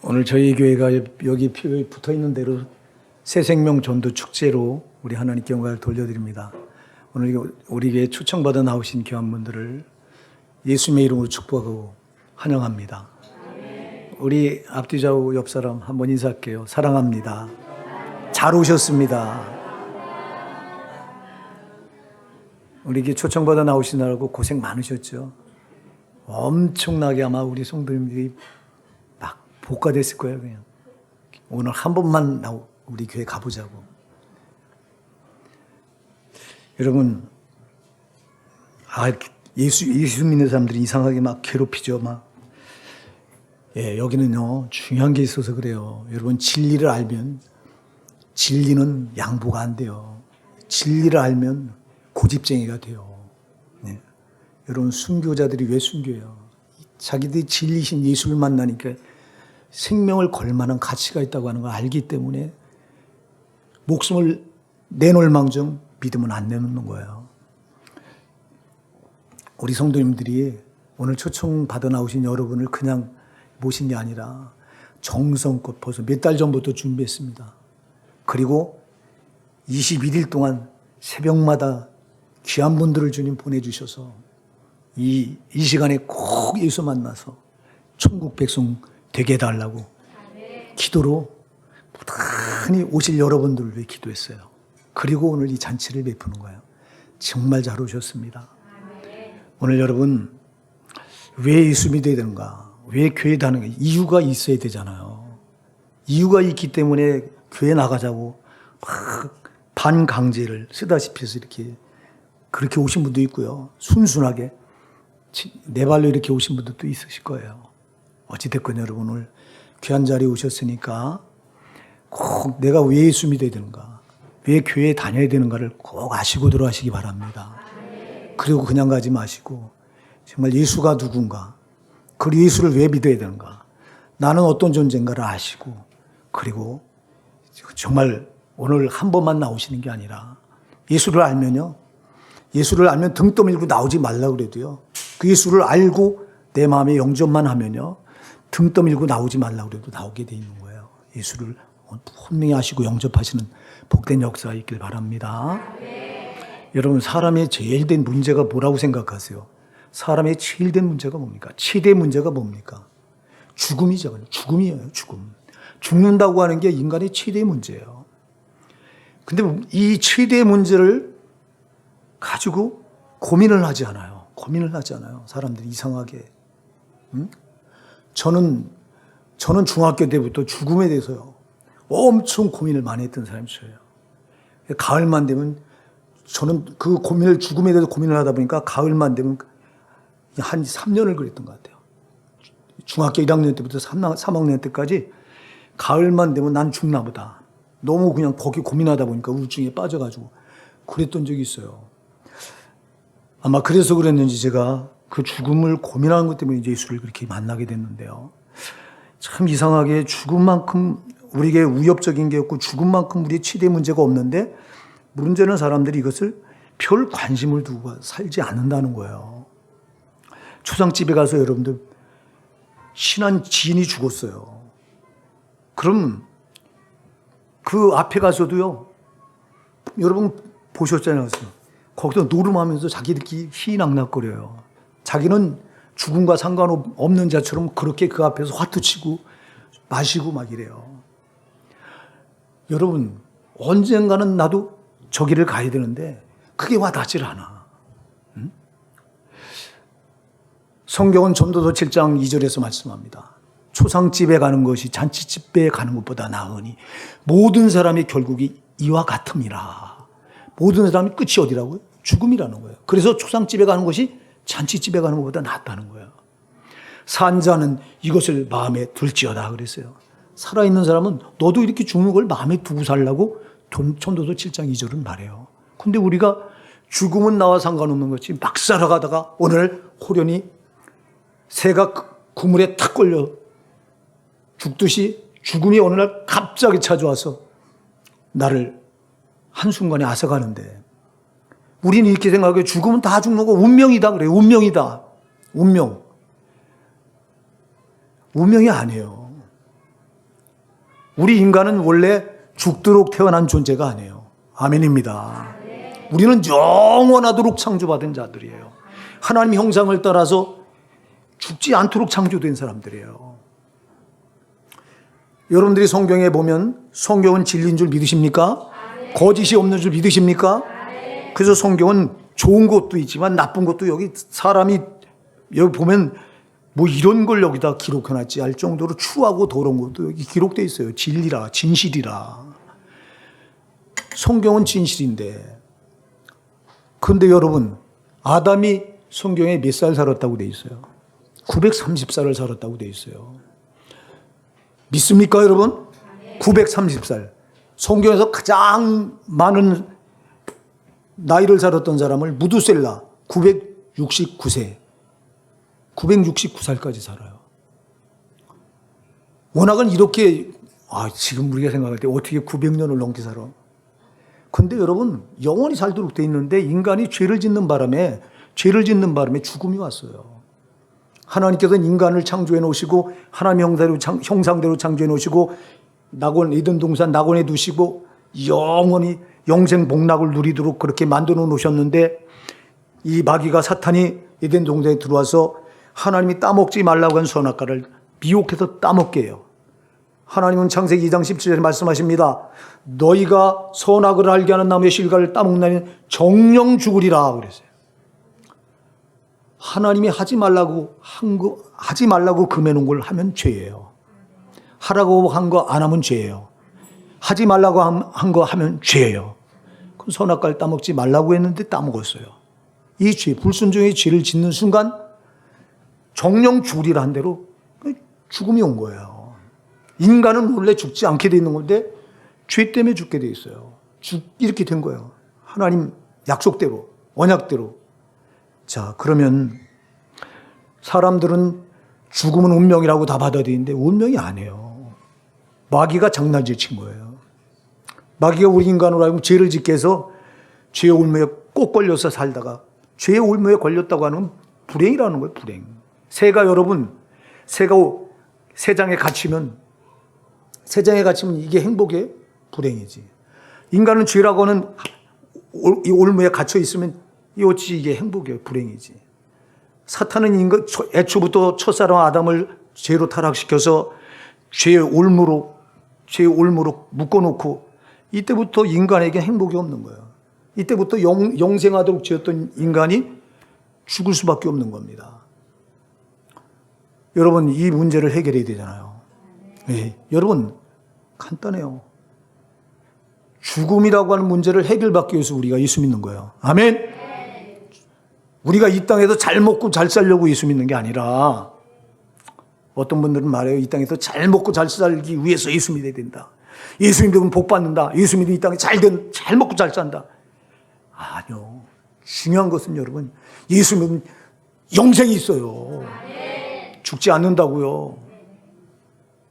오늘 저희 교회가 여기 붙어 있는 대로 새생명 전도 축제로 우리 하나님께 영광을 돌려드립니다. 오늘 우리 교회 초청받아 나오신 교환분들을 예수님의 이름으로 축복하고 환영합니다. 우리 앞뒤 좌우 옆 사람 한번 인사할게요. 사랑합니다. 잘 오셨습니다. 우리 교회 초청받아 나오시느라고 고생 많으셨죠? 엄청나게 아마 우리 성도님들이 막 복가됐을 거예요. 그냥 오늘 한 번만 우리 교회 가보자고. 여러분, 예수 믿는 사람들이 이상하게 막 괴롭히죠. 여기는요 중요한 게 있어서 그래요. 여러분, 진리를 알면 진리는 양보가 안 돼요. 진리를 알면 고집쟁이가 돼요. 여러분, 순교자들이 왜 순교해요? 자기들이 진리신 예수를 만나니까 생명을 걸 만한 가치가 있다고 하는 걸 알기 때문에 목숨을 내놓을 망정 믿음은 안 내놓는 거예요. 우리 성도님들이 오늘 초청받아 나오신 여러분을 그냥 모신 게 아니라 정성껏 벌써 몇 달 전부터 준비했습니다. 그리고 21일 동안 새벽마다 귀한 분들을 주님 보내주셔서 이 시간에 꼭 예수 만나서 천국 백성 되게 해달라고 기도로 부단히 오실 여러분들을 위해 기도했어요. 그리고 오늘 이 잔치를 베푸는 거예요. 정말 잘 오셨습니다. 오늘 여러분, 왜 예수 믿어야 되는가? 왜 교회 다니는가? 이유가 있어야 되잖아요. 이유가 있기 때문에 교회 나가자고 막 반강제를 쓰다시피 해서 그렇게 오신 분도 있고요. 순순하게 내 발로 이렇게 오신 분들도 있으실 거예요. 어찌됐건 여러분, 오늘 귀한 자리에 오셨으니까 꼭 내가 왜 예수 믿어야 되는가, 왜 교회에 다녀야 되는가를 꼭 아시고 들어가시기 바랍니다. 그리고 그냥 가지 마시고 정말 예수가 누군가, 그리고 예수를 왜 믿어야 되는가, 나는 어떤 존재인가를 아시고, 그리고 정말 오늘 한 번만 나오시는 게 아니라 예수를 알면 등 떠밀고 나오지 말라고 그래도요, 그 예수를 알고 내 마음에 영접만 하면요, 등 떠밀고 나오지 말라고 그래도 나오게 돼 있는 거예요. 예수를 분명히 아시고 영접하시는 복된 역사가 있길 바랍니다. 여러분, 사람의 제일 된 문제가 뭐라고 생각하세요? 사람의 제일 된 문제가 뭡니까? 최대 문제가 뭡니까? 죽음이죠. 죽음이에요. 죽는다고 하는 게 인간의 최대 문제예요. 근데 이 최대 문제를 가지고 고민을 하지 않아요. 사람들이 이상하게. 저는 중학교 때부터 죽음에 대해서요 엄청 고민을 많이 했던 사람이에요. 가을만 되면 저는 그 죽음에 대해서 고민을 하다 보니까 가을만 되면 한 3년을 그랬던 것 같아요. 중학교 1학년 때부터 3학년 때까지 가을만 되면 난 죽나 보다. 너무 그냥 거기 고민하다 보니까 우울증에 빠져가지고 그랬던 적이 있어요. 아마 그래서 그랬는지 제가 그 죽음을 고민하는 것 때문에 예수를 그렇게 만나게 됐는데요. 참 이상하게 죽음만큼 우리에게 위협적인 게 없고 죽음만큼 우리의 최대 문제가 없는데, 문제는 사람들이 이것을 별 관심을 두고 살지 않는다는 거예요. 초상집에 가서 여러분들 친한 지인이 죽었어요. 그럼 그 앞에 가서도요, 여러분 보셨잖아요. 거기서 노름하면서 자기들끼리 희낙낙거려요. 자기는 죽음과 상관없는 자처럼 그렇게 그 앞에서 화투치고 마시고 막 이래요. 여러분, 언젠가는 나도 저기를 가야 되는데 그게 와닿질 않아. 성경은 전도서 7장 2절에서 말씀합니다. 초상집에 가는 것이 잔치집에 가는 것보다 나으니 모든 사람의 결국이 이와 같음이라. 모든 사람의 끝이 어디라고요? 죽음이라는 거예요. 그래서 초상집에 가는 것이 잔치집에 가는 것보다 낫다는 거예요. 산 자는 이것을 마음에 둘지어다 그랬어요. 살아있는 사람은 너도 이렇게 죽는 걸 마음에 두고 살라고 전도서 7장 2절은 말해요. 근데 우리가 죽음은 나와 상관없는 거지 막 살아가다가 오늘 호련히 새가 그물에 탁 걸려 죽듯이 죽음이 어느 날 갑자기 찾아와서 나를 한순간에 앗아가는데, 우리는 이렇게 생각해요. 죽으면 다 죽는 거 운명이다 그래요. 운명이다. 운명이 아니에요. 우리 인간은 원래 죽도록 태어난 존재가 아니에요. 아멘입니다. 우리는 영원하도록 창조받은 자들이에요. 하나님 형상을 따라서 죽지 않도록 창조된 사람들이에요. 여러분들이 성경에 보면 성경은 진리인 줄 믿으십니까? 거짓이 없는 줄 믿으십니까? 그래서 성경은 좋은 것도 있지만 나쁜 것도 여기 사람이 여기 보면 뭐 이런 걸 여기다 기록해놨지 할 정도로 추하고 더러운 것도 여기 기록되어 있어요. 진리라, 진실이라. 성경은 진실인데. 그런데 여러분, 아담이 성경에 몇 살 살았다고 돼 있어요? 930살을 살았다고 돼 있어요. 믿습니까, 여러분? 930살. 성경에서 가장 많은 나이를 살았던 사람을 무두셀라 969세. 969살까지 살아요. 워낙은 이렇게 지금 우리가 생각할 때 어떻게 900년을 넘게 살아? 근데 여러분 영원히 살도록 돼 있는데 인간이 죄를 짓는 바람에 죽음이 왔어요. 하나님께서는 인간을 창조해 놓으시고 하나님 형상대로 창조해 놓으시고 에덴 동산 낙원에 두시고 영원히 영생 복락을 누리도록 그렇게 만들어 놓으셨는데 이 마귀가 사탄이 에덴 동산에 들어와서 하나님이 따먹지 말라고 한 선악과를 미혹해서 따먹게 해요. 하나님은 창세기 2장 17절에 말씀하십니다. 너희가 선악을 알게 하는 나무의 실과를 따먹나니 정령 죽으리라 그랬어요. 하나님이 하지 말라고 금해놓은 걸 하면 죄예요. 하라고 한 거 안 하면 죄예요. 하지 말라고 한 거 하면 죄예요. 그럼 선악과를 따먹지 말라고 했는데 따먹었어요. 이 죄, 불순종의 죄를 짓는 순간 정령 죽으리라 한 대로 죽음이 온 거예요. 인간은 원래 죽지 않게 돼 있는 건데 죄 때문에 죽게 돼 있어요. 이렇게 된 거예요. 하나님 약속대로, 언약대로. 자, 그러면 사람들은 죽음은 운명이라고 다 받아들이는데 운명이 아니에요. 마귀가 장난질 친 거예요. 마귀가 우리 인간으로 하여금 죄를 짓게 해서 죄의 올무에 꼭 걸려서 살다가 죄의 올무에 걸렸다고 하는 불행이라는 거예요. 불행. 새가 새장에 갇히면 이게 행복이에요? 불행이지. 인간은 죄라고 하는 이 올무에 갇혀 있으면 어찌 이게 행복이에요? 불행이지. 사탄은 애초부터 첫사람 아담을 죄로 타락시켜서 죄의 올무로 묶어놓고 이때부터 인간에게 행복이 없는 거예요. 이때부터 영생하도록 지었던 인간이 죽을 수밖에 없는 겁니다. 여러분, 이 문제를 해결해야 되잖아요. 네. 여러분, 간단해요. 죽음이라고 하는 문제를 해결받기 위해서 우리가 예수 믿는 거예요. 아멘? 우리가 이 땅에서 잘 먹고 잘 살려고 예수 믿는 게 아니라 어떤 분들은 말해요. 이 땅에서 잘 먹고 잘 살기 위해서 예수 믿어야 된다. 예수 믿으면 복 받는다. 예수 믿으면 이 땅에 잘 먹고 잘 산다. 아니요. 중요한 것은 여러분, 예수 믿으면 영생이 있어요. 죽지 않는다고요.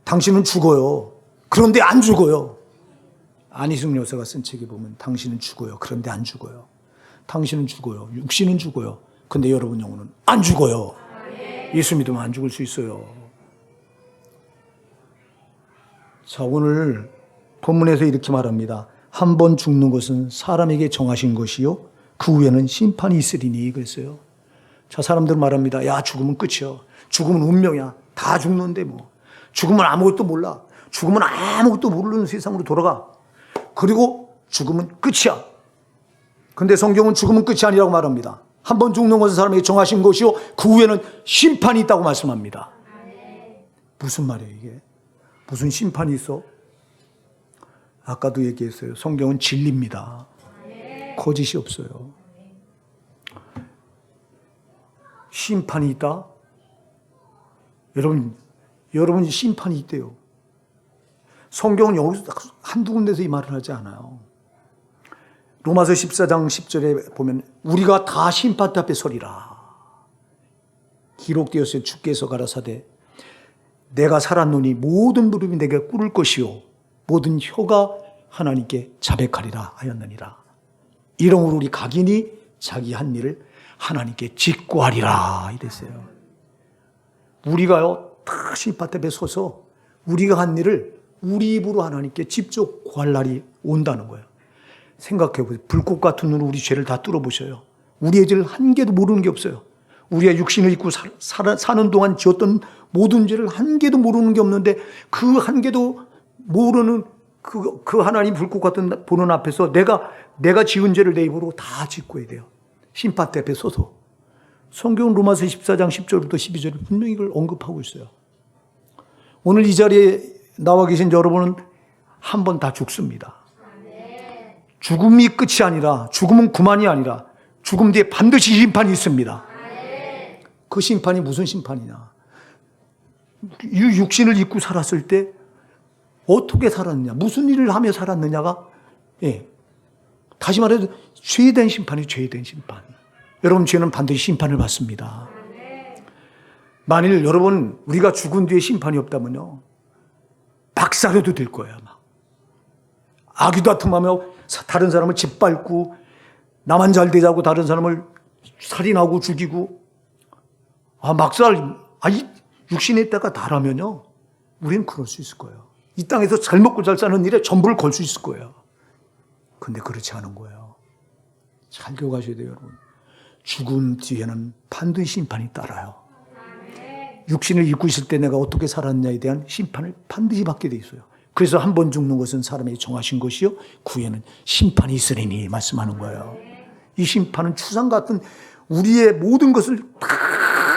당신은 죽어요. 그런데 안 죽어요. 안희숙 여사가 쓴 책에 보면 당신은 죽어요. 그런데 안 죽어요. 당신은 죽어요. 육신은 죽어요. 근데 여러분 영혼은 안 죽어요. 예수 믿으면 안 죽을 수 있어요. 자, 오늘 본문에서 이렇게 말합니다. 한 번 죽는 것은 사람에게 정하신 것이요 그 후에는 심판이 있으리니 그랬어요. 자, 사람들은 말합니다. 야, 죽으면 끝이야. 죽으면 운명이야. 다 죽는데 뭐. 죽으면 아무것도 몰라. 죽으면 아무것도 모르는 세상으로 돌아가. 그리고 죽으면 끝이야. 근데 성경은 죽으면 끝이 아니라고 말합니다. 한 번 죽는 것은 사람에게 정하신 것이요 그 후에는 심판이 있다고 말씀합니다. 무슨 말이에요 이게? 무슨 심판이 있어? 아까도 얘기했어요. 성경은 진리입니다. 거짓이 없어요. 심판이 있다? 여러분 심판이 있대요. 성경은 여기서 한두 군데서 이 말을 하지 않아요. 로마서 14장 10절에 보면 우리가 다 심판대 앞에 서리라. 기록되었어요. 주께서 가라사대 내가 살았노니 모든 무릎이 내게 꿇을 것이요 모든 혀가 하나님께 자백하리라 하였느니라. 이러므로 우리 각인이 자기 한 일을 하나님께 직고하리라 이랬어요. 우리가요 다 심판대 앞에 서서 우리가 한 일을 우리 입으로 하나님께 직접 구할 날이 온다는 거예요. 생각해 보세요. 불꽃 같은 눈으로 우리 죄를 다 뚫어보셔요. 우리의 죄를 한 개도 모르는 게 없어요. 우리가 육신을 입고 사는 동안 지었던 모든 죄를 한 개도 모르는 게 없는데 그 한 개도 모르는 그 하나님 불꽃 같은 보는 앞에서 내가 지은 죄를 내 입으로 다 짓고야 돼요. 심판대 앞에 서서. 성경은 로마서 14장 10절부터 12절에 분명히 이걸 언급하고 있어요. 오늘 이 자리에 나와 계신 여러분은 한 번 다 죽습니다. 죽음이 끝이 아니라, 죽음은 그만이 아니라 죽음 뒤에 반드시 심판이 있습니다. 그 심판이 무슨 심판이냐? 이 육신을 입고 살았을 때 어떻게 살았느냐, 무슨 일을 하며 살았느냐가, 다시 말해서 죄에 대한 심판이 죄에 대한 심판. 여러분, 죄는 반드시 심판을 받습니다. 만일 여러분 우리가 죽은 뒤에 심판이 없다면요, 박살내도 될 거예요. 막 아귀다툼하며 다른 사람을 짓밟고 나만 잘 되자고 다른 사람을 살인하고 죽이고, 이 육신의 때가 다라면요, 우리는 그럴 수 있을 거예요. 이 땅에서 잘 먹고 잘 사는 일에 전부를 걸 수 있을 거예요. 근데 그렇지 않은 거예요. 잘 기억하셔야 돼요, 여러분. 죽음 뒤에는 반드시 심판이 따라요. 육신을 입고 있을 때 내가 어떻게 살았냐에 대한 심판을 반드시 받게 돼 있어요. 그래서 한 번 죽는 것은 사람이 정하신 것이요, 그 후에는 심판이 있으리니 말씀하는 거예요. 이 심판은 추상 같은 우리의 모든 것을 다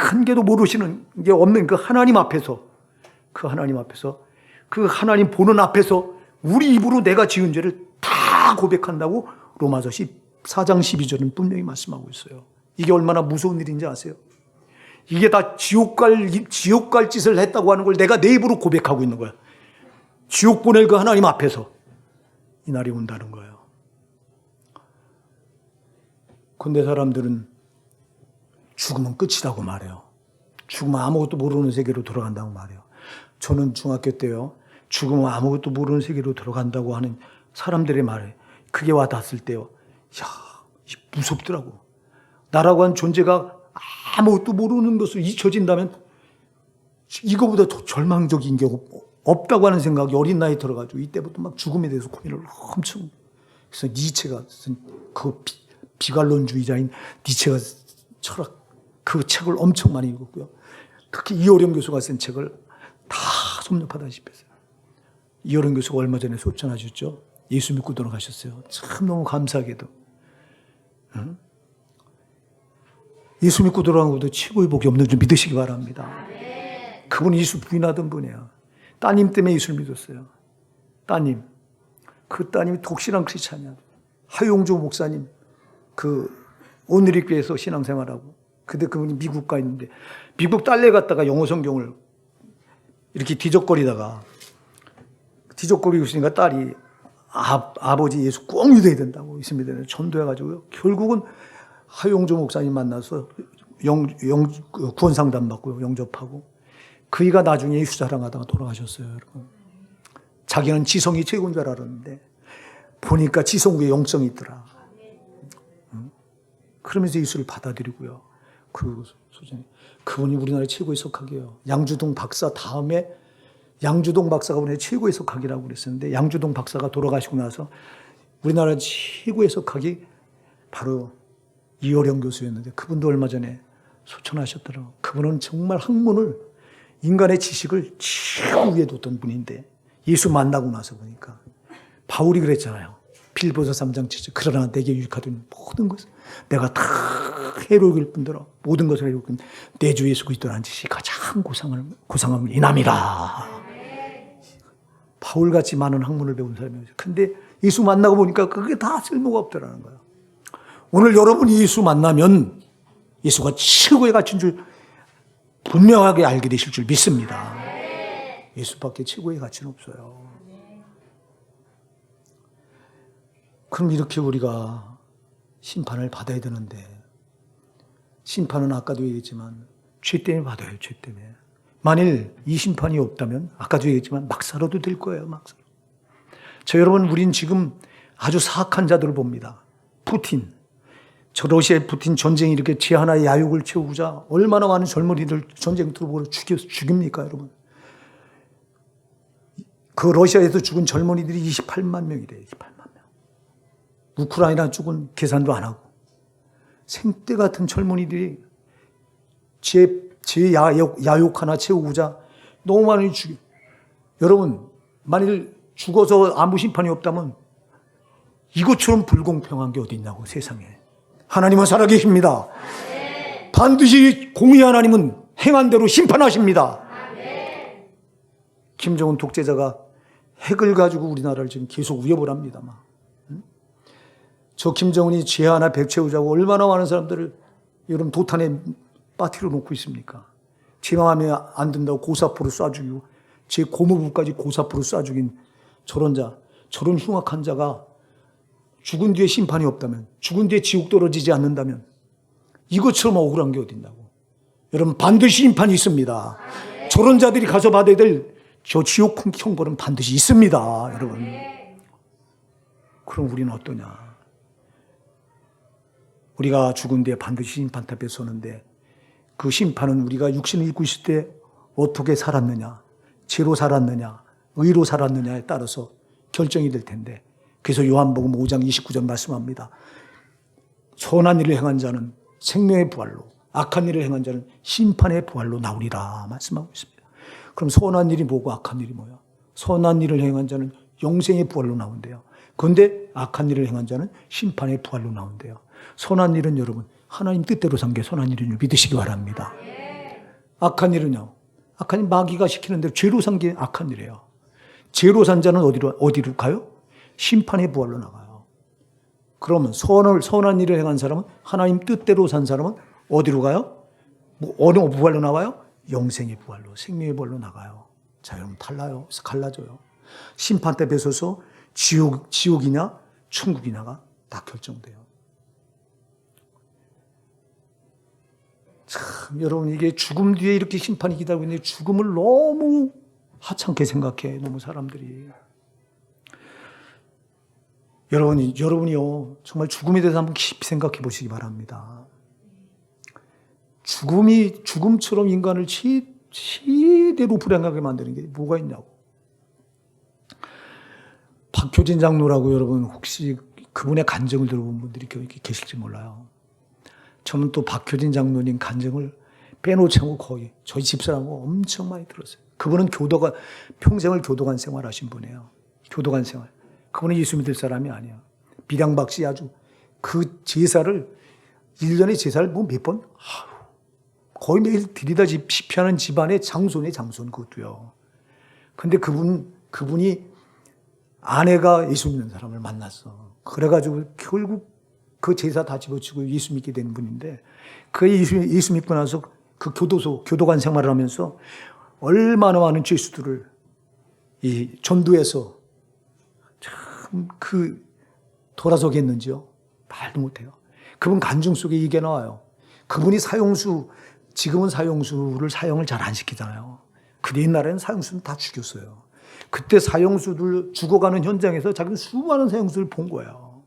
한 개도 모르시는 게 없는 그 하나님 앞에서, 그 하나님 보는 앞에서 우리 입으로 내가 지은 죄를 다 고백한다고 로마서 14장 12절은 분명히 말씀하고 있어요. 이게 얼마나 무서운 일인지 아세요? 이게 다 지옥 갈 짓을 했다고 하는 걸 내가 내 입으로 고백하고 있는 거야. 지옥 보낼 그 하나님 앞에서 이 날이 온다는 거예요. 근데 사람들은 죽으면 끝이라고 말해요. 죽으면 아무것도 모르는 세계로 들어간다고 말해요. 저는 중학교 때요, 죽으면 아무것도 모르는 세계로 들어간다고 하는 사람들의 말에 그게 와 닿았을 때요, 무섭더라고. 나라고 한 존재가 아무것도 모르는 것을 잊혀진다면 이거보다 더 절망적인 게 없다고 하는 생각이 어린 나이에 들어가지고 이때부터 막 죽음에 대해서 고민을 엄청. 그래서 니체가 쓴 그 비관론주의자인 니체가 철학 그 책을 엄청 많이 읽었고요. 특히 이호령 교수가 쓴 책을 다 섭렵하다시피 했어요. 이호령 교수가 얼마 전에 소천하셨죠. 예수 믿고 돌아가셨어요. 참 너무 감사하게도. 응? 예수 믿고 돌아간 것도 최고의 복이 없는 줄 믿으시기 바랍니다. 그분은 예수 부인하던 분이에요. 따님 때문에 예수를 믿었어요. 따님. 그 따님이 독실한 크리스찬이야. 하용조 목사님, 온누리교회에서 신앙생활하고. 근데 그분이 미국 가 있는데, 미국 딸내 갔다가 영어 성경을 이렇게 뒤적거리고 있으니까 딸이 아버지 예수 꼭 믿어야 된다고 있습니다. 전도해가지고요. 결국은 하용조 목사님 만나서 구원 상담 받고 영접하고, 그이가 나중에 예수 자랑하다가 돌아가셨어요, 여러분. 자기는 지성이 최고인 줄 알았는데 보니까 지성 위에 영성이 있더라. 그러면서 예수를 받아들이고요. 그분이 우리나라의 최고의 석학이에요. 양주동 박사 다음에 양주동 박사가 우리나라의 최고의 석학이라고 그랬었는데, 양주동 박사가 돌아가시고 나서 우리나라 최고의 석학이 바로 이호령 교수였는데, 그분도 얼마 전에 소천하셨더라고요. 그분은 정말 학문을, 인간의 지식을 최고 위에 뒀던 분인데 예수 만나고 나서 보니까 바울이 그랬잖아요. 빌보서 3장 7절. 그러나 내게 유익하던 모든 것을 내가 다 해로울 뿐더러 모든 것을 해로울 뿐 내 주 예수 그리스도라는 지식이 가장 고상함을 인함이라. 바울같이 많은 학문을 배운 사람이에요. 근데 예수 만나고 보니까 그게 다 쓸모가 없더라는 거예요. 오늘 여러분이 예수 만나면 예수가 최고의 가치인 줄 분명하게 알게 되실 줄 믿습니다. 예수밖에 최고의 가치는 없어요. 그럼 이렇게 우리가 심판을 받아야 되는데, 심판은 아까도 얘기했지만 죄 때문에 받아요. 죄 때문에. 만일 이 심판이 없다면 아까도 얘기했지만 막 살아도 될 거예요. 막 살아. 여러분, 우린 지금 아주 사악한 자들을 봅니다. 푸틴. 러시아의 푸틴 전쟁이 이렇게 제 하나의 야욕을 채우고자 얼마나 많은 젊은이들 전쟁터로 죽입니까, 여러분? 그 러시아에서 죽은 젊은이들이 28만 명이래요. 28만 명. 우크라이나 죽은 계산도 안 하고. 생떼 같은 젊은이들이 제 야욕 하나 채우고자 너무 많이 죽여. 여러분, 만일 죽어서 아무 심판이 없다면 이것처럼 불공평한 게 어디 있냐고, 세상에. 하나님은 살아계십니다. 반드시 공의 하나님은 행한 대로 심판하십니다. 김정은 독재자가 핵을 가지고 우리나라를 지금 계속 위협을 합니다. 저 김정은이 죄 하나 백채우자고 얼마나 많은 사람들을 여러분 도탄에 빠뜨려 놓고 있습니까? 제 마음에 안 든다고 고사포로 쏴 죽이고 제 고모부까지 고사포로 쏴 죽인 저런 자, 저런 흉악한 자가 죽은 뒤에 심판이 없다면, 죽은 뒤에 지옥 떨어지지 않는다면 이것처럼 억울한 게 어딨냐고. 여러분, 반드시 심판이 있습니다. 저런 자들이 가서 받아야 될 저 지옥 형벌은 반드시 있습니다. 여러분. 그럼 우리는 어떠냐? 우리가 죽은 뒤에 반드시 심판 앞에 서는데 그 심판은 우리가 육신을 입고 있을 때 어떻게 살았느냐, 죄로 살았느냐, 의로 살았느냐에 따라서 결정이 될 텐데, 그래서 요한복음 5장 29절 말씀합니다. 선한 일을 행한 자는 생명의 부활로, 악한 일을 행한 자는 심판의 부활로 나오리라 말씀하고 있습니다. 그럼 선한 일이 뭐고 악한 일이 뭐야? 선한 일을 행한 자는 영생의 부활로 나온대요. 그런데 악한 일을 행한 자는 심판의 부활로 나온대요. 선한 일은 여러분, 하나님 뜻대로 산 게 선한 일인 줄 믿으시기 바랍니다. 악한 일은요, 악한 일 마귀가 시키는 대로 죄로 산 게 악한 일이에요. 죄로 산 자는 어디로 가요? 심판의 부활로 나가요. 그러면 선한 일을 행한 사람은, 하나님 뜻대로 산 사람은 어디로 가요? 어느 부활로 나와요? 영생의 부활로, 생명의 부활로 나가요. 자, 여러분, 달라요. 그래서 갈라져요. 심판 때 뵈서서 지옥이냐 천국이냐가 다 결정돼요. 참, 여러분, 이게 죽음 뒤에 이렇게 심판이 기다리고 있는데 죽음을 너무 하찮게 생각해, 너무 사람들이. 여러분이요, 정말 죽음에 대해서 한번 깊이 생각해 보시기 바랍니다. 죽음처럼 인간을 시대로 불행하게 만드는 게 뭐가 있냐고. 박효진 장로라고 여러분 혹시 그분의 간증을 들어본 분들이 계실지 몰라요. 저는 또 박효진 장로님 간증을 빼놓지 않고 거의 저희 집사람하고 엄청 많이 들었어요. 그분은 평생을 교도관 생활하신 분이에요. 교도관 생활. 그분은 예수 믿을 사람이 아니에요. 비량박씨 아주 그 제사를 1년에 제사를 뭐 몇 번? 거의 매일 들이다시피 하는 집안의 장손의 장손 그것도요. 근데 그분이 아내가 예수 믿는 사람을 만났어. 그래가지고 결국 그 제사 다 집어치고 예수 믿게 되는 분인데, 그 예수 믿고 나서 그 교도관 생활을 하면서 얼마나 많은 죄수들을 이 전도해서 참 돌아서게 했는지요. 말도 못해요. 그분 간증 속에 이게 나와요. 그분이 지금은 사형수를 사형을 잘 안 시키잖아요. 그 옛날에는 사형수는 다 죽였어요. 그때 사형수들 죽어가는 현장에서 자기는 수많은 사형수를 본 거예요.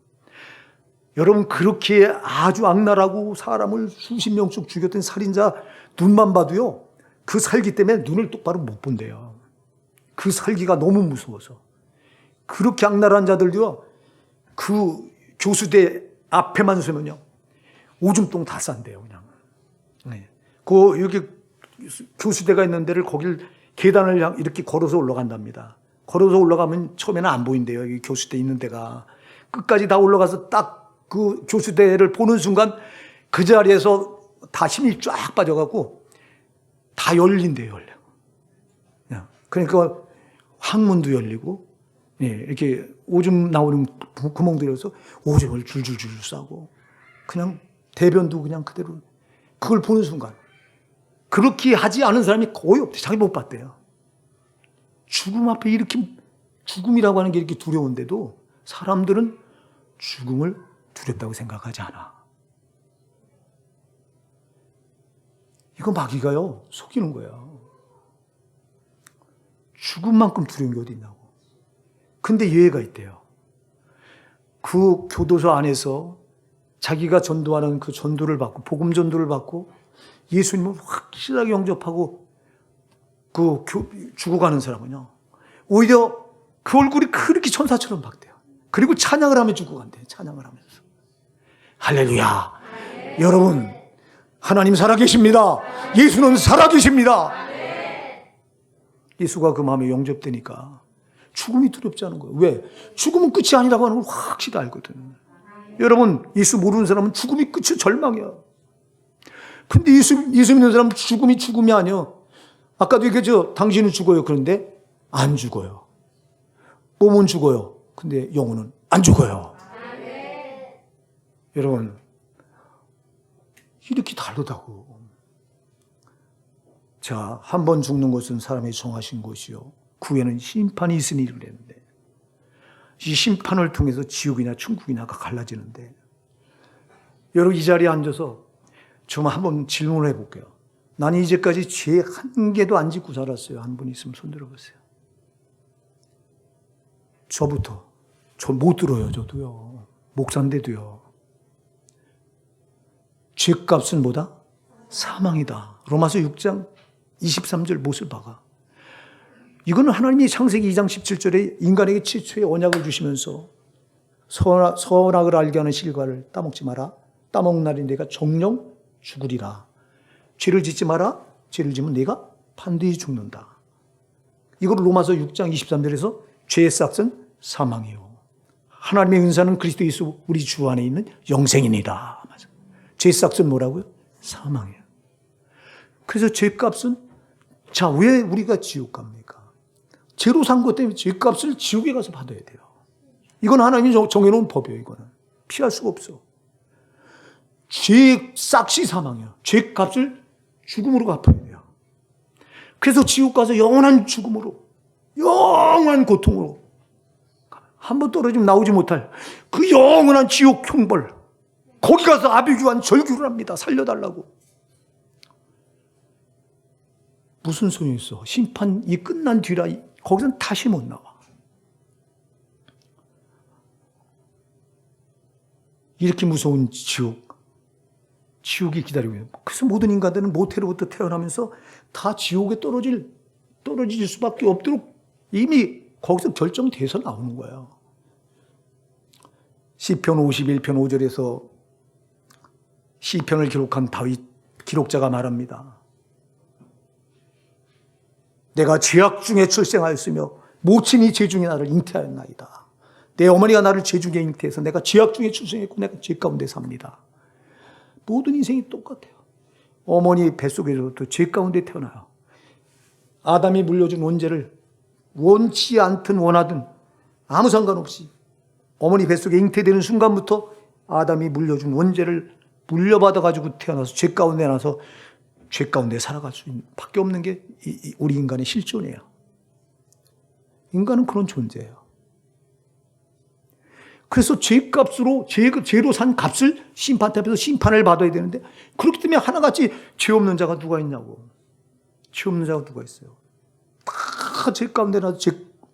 여러분, 그렇게 아주 악랄하고 사람을 수십 명씩 죽였던 살인자 눈만 봐도요, 그 살기 때문에 눈을 똑바로 못 본대요. 그 살기가 너무 무서워서. 그렇게 악랄한 자들도요, 그 교수대 앞에만 서면요, 오줌똥 다 싼대요, 그냥. 네. 여기 교수대가 있는 데를 거길 계단을 이렇게 걸어서 올라간답니다. 걸어서 올라가면 처음에는 안 보인대요. 이 교수대 있는 데가. 끝까지 다 올라가서 딱 그 교수대를 보는 순간 그 자리에서 다 힘이 쫙 빠져갖고 다 열린대요, 열려. 그러니까 항문도 열리고, 이렇게 오줌 나오는 구멍도 열려서 오줌을 줄줄줄 싸고, 그냥 대변도 그냥 그대로, 그걸 보는 순간. 그렇게 하지 않은 사람이 거의 없대. 자기 못 봤대요. 죽음 앞에 이렇게, 죽음이라고 하는 게 이렇게 두려운데도 사람들은 죽음을 두렵다고 생각하지 않아. 이거 마귀가요, 속이는 거예요. 죽음만큼 두려운 게 어디 있냐고. 근데 예외가 있대요. 그 교도소 안에서 자기가 전도하는 그 전도를 받고, 복음 전도를 받고, 예수님을 확실하게 영접하고, 죽어가는 사람은요, 오히려 그 얼굴이 그렇게 천사처럼 밝대요. 그리고 찬양을 하며 죽고 간대요. 찬양을 하면서. 할렐루야. 여러분, 하나님 살아계십니다. 예수는 살아계십니다. 예수가 그 마음에 영접되니까 죽음이 두렵지 않은 거예요. 왜? 죽음은 끝이 아니라고 하는 걸 확실히 알거든. 여러분, 예수 모르는 사람은 죽음이 끝이 절망이야. 근데 예수 믿는 사람은 죽음이 죽음이 아니야. 아까도 얘기했죠. 당신은 죽어요. 그런데 안 죽어요. 몸은 죽어요. 근데 영혼은 안 죽어요. 여러분, 이렇게 다르다고. 자, 한 번 죽는 것은 사람이 정하신 것이요. 그 후에는 심판이 있으니 그랬는데, 이 심판을 통해서 지옥이나 천국이나가 갈라지는데, 여러분 이 자리에 앉아서 좀 한번 질문을 해볼게요. 나는 이제까지 죄 한 개도 안 짓고 살았어요. 한 분 있으면 손 들어보세요. 저부터. 저 못 들어요. 저도요. 목사인데도요. 죄값은 뭐다? 사망이다. 로마서 6장 23절 못을 박아. 이거는 하나님이 창세기 2장 17절에 인간에게 최초의 언약을 주시면서 선악을 알게 하는 실과를 따먹지 마라. 따먹는 날에 내가 정령 죽으리라. 죄를 짓지 마라. 죄를 지면 내가 반드시 죽는다. 이걸 로마서 6장 23절에서 죄의 싹은 사망이요. 하나님의 은사는 그리스도 예수 우리 주 안에 있는 영생입니다. 죄의 싹은 뭐라고요? 사망이에요. 그래서 죄값은, 자, 왜 우리가 지옥 갑니까? 죄로 산 것 때문에 죄값을 지옥에 가서 받아야 돼요. 이건 하나님이 정해놓은 법이에요. 이거는 피할 수가 없어. 죄의 싹이 사망이에요. 죄값을 죽음으로 갚아야 돼요. 그래서 지옥 가서 영원한 죽음으로, 영원한 고통으로, 한번 떨어지면 나오지 못할 그 영원한 지옥 형벌, 거기 가서 아비규환 절규를 합니다. 살려달라고. 무슨 소용이 있어? 심판이 끝난 뒤라 거기서는 다시 못 나와. 이렇게 무서운 지옥이 기다리고 있는. 그래서 모든 인간들은 모태로부터 태어나면서 다 지옥에 떨어질 수밖에 없도록 이미 거기서 결정돼서 나오는 거예요. 시편 51편 5절에서 시편을 기록한 다윗 기록자가 말합니다. 내가 죄악 중에 출생하였으며 모친이 죄 중에 나를 잉태하였나이다. 내 어머니가 나를 죄 중에 잉태해서 내가 죄악 중에 출생했고 내가 죄 가운데 삽니다. 모든 인생이 똑같아요. 어머니 뱃속에서부터 죄 가운데 태어나요. 아담이 물려준 원죄를 원치 않든 원하든 아무 상관없이 어머니 뱃속에 잉태되는 순간부터 아담이 물려준 원죄를 물려받아가지고 태어나서 죄 가운데 나서 죄 가운데 살아갈 수 있는 밖에 없는 게 우리 인간의 실존이에요. 인간은 그런 존재예요. 그래서 죄로 산 값을 심판 앞에서 심판을 받아야 되는데, 그렇기 때문에 하나같이 죄 없는 자가 누가 있냐고. 죄 없는 자가 누가 있어요. 다 죄 가운데 나서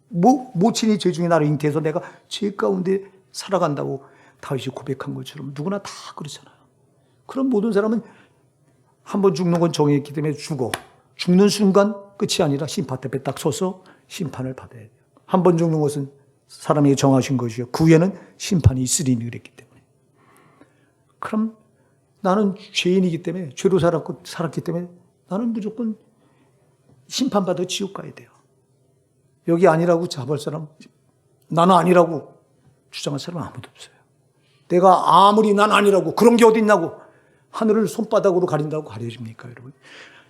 모친이 죄 중에 나를 잉태해서 내가 죄 가운데 살아간다고 다윗이 고백한 것처럼 누구나 다 그렇잖아요. 그럼 모든 사람은 한번 죽는 건 정해있기 때문에 죽는 순간 끝이 아니라 심판 앞에 딱 서서 심판을 받아야 돼요. 한 번 죽는 것은 사람이 정하신 것이요, 그 후에는 심판이 있으리니 그랬기 때문에. 그럼 나는 죄인이기 때문에, 죄로 살았기 때문에 나는 무조건 심판받아 지옥 가야 돼요. 여기 아니라고 잡을 사람, 나는 아니라고 주장할 사람은 아무도 없어요. 내가 아무리 난 아니라고, 그런 게 어디 있냐고, 하늘을 손바닥으로 가린다고 가려집니까, 여러분?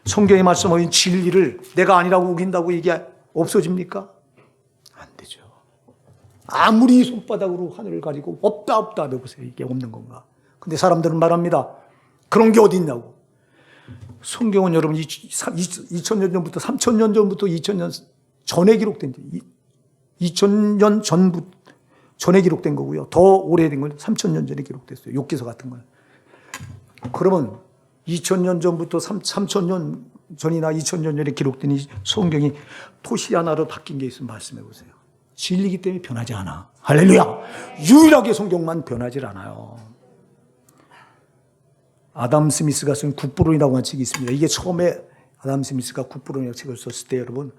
성경에 말씀하신 진리를 내가 아니라고 우긴다고 이게 없어집니까? 안 되죠. 아무리 손바닥으로 하늘을 가리고 없다 해보세요. 이게 없는 건가? 근데 사람들은 말합니다. 그런 게 어디 있냐고. 성경은 여러분 2000년 전부터 3000년 전부터 2000년 전에 기록된 2000년 전에 기록된 거고요. 더 오래된 건 3000년 전에 기록됐어요. 욥기서 같은 건. 그러면 2000년 전부터 3000년 전이나 2000년 전에 기록된 이 성경이 토시 하나로 바뀐 게 있으면 말씀해 보세요. 진리이기 때문에 변하지 않아. 할렐루야. 유일하게 성경만 변하지 않아요. 아담 스미스가 쓴 굿부론이라고 하는 책이 있습니다. 이게 처음에 아담 스미스가 굿부론이라는 책을 썼을 때 여러분,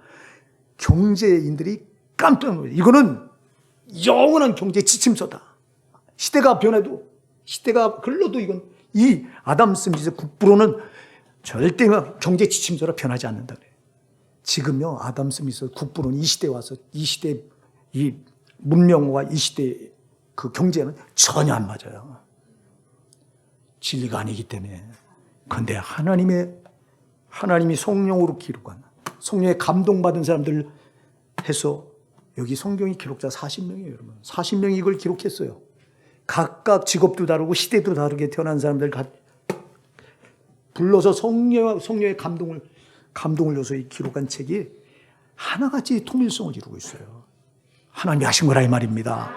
경제인들이 깜짝 놀라요. 이거는 영원한 경제 지침서다. 시대가 변해도, 시대가 흘러도 이건 이 아담 스미스 국부로는 절대 경제 지침서로 변하지 않는다 그래요. 지금요, 아담 스미스 국부로는 이 시대에 와서 이 시대 이 문명과 이 시대 그 경제는 전혀 안 맞아요. 진리가 아니기 때문에. 그런데 하나님이 성령으로 기록한, 성령에 감동받은 사람들 해서 여기 성경이 기록자 40명이에요, 여러분. 40명이 이걸 기록했어요. 각각 직업도 다르고 시대도 다르게 태어난 사람들 불러서 성령의 감동을 줘서 기록한 책이 하나같이 통일성을 이루고 있어요. 하나님이 하신 거라 이 말입니다.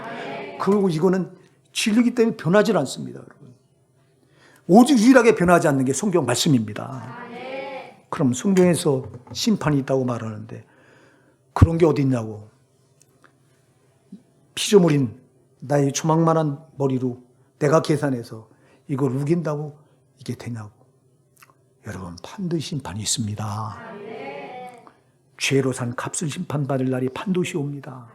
그리고 이거는 진리이기 때문에 변하지 않습니다, 여러분. 오직 유일하게 변하지 않는 게 성경 말씀입니다. 그럼 성경에서 심판이 있다고 말하는데 그런 게 어디 있냐고. 피조물인 나의 조망만한 머리로 내가 계산해서 이걸 우긴다고 이게 되냐고. 여러분, 반드시 심판이 있습니다. 죄로 산 값을 심판받을 날이 반드시 옵니다.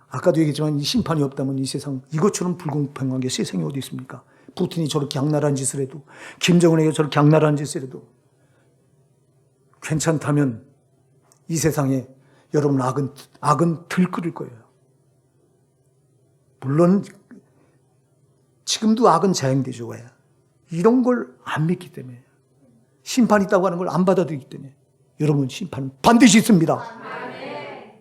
아까도 얘기했지만 이 심판이 없다면 이 세상, 이것처럼 불공평한 게 세상에 어디 있습니까? 푸틴이 저렇게 악랄한 짓을 해도, 김정은에게 저렇게 악랄한 짓을 해도 괜찮다면 이 세상에 여러분 악은 들끓을 거예요. 물론 지금도 악은 자행되죠. 왜? 이런 걸 안 믿기 때문에, 심판이 있다고 하는 걸 안 받아들이기 때문에. 여러분, 심판은 반드시 있습니다.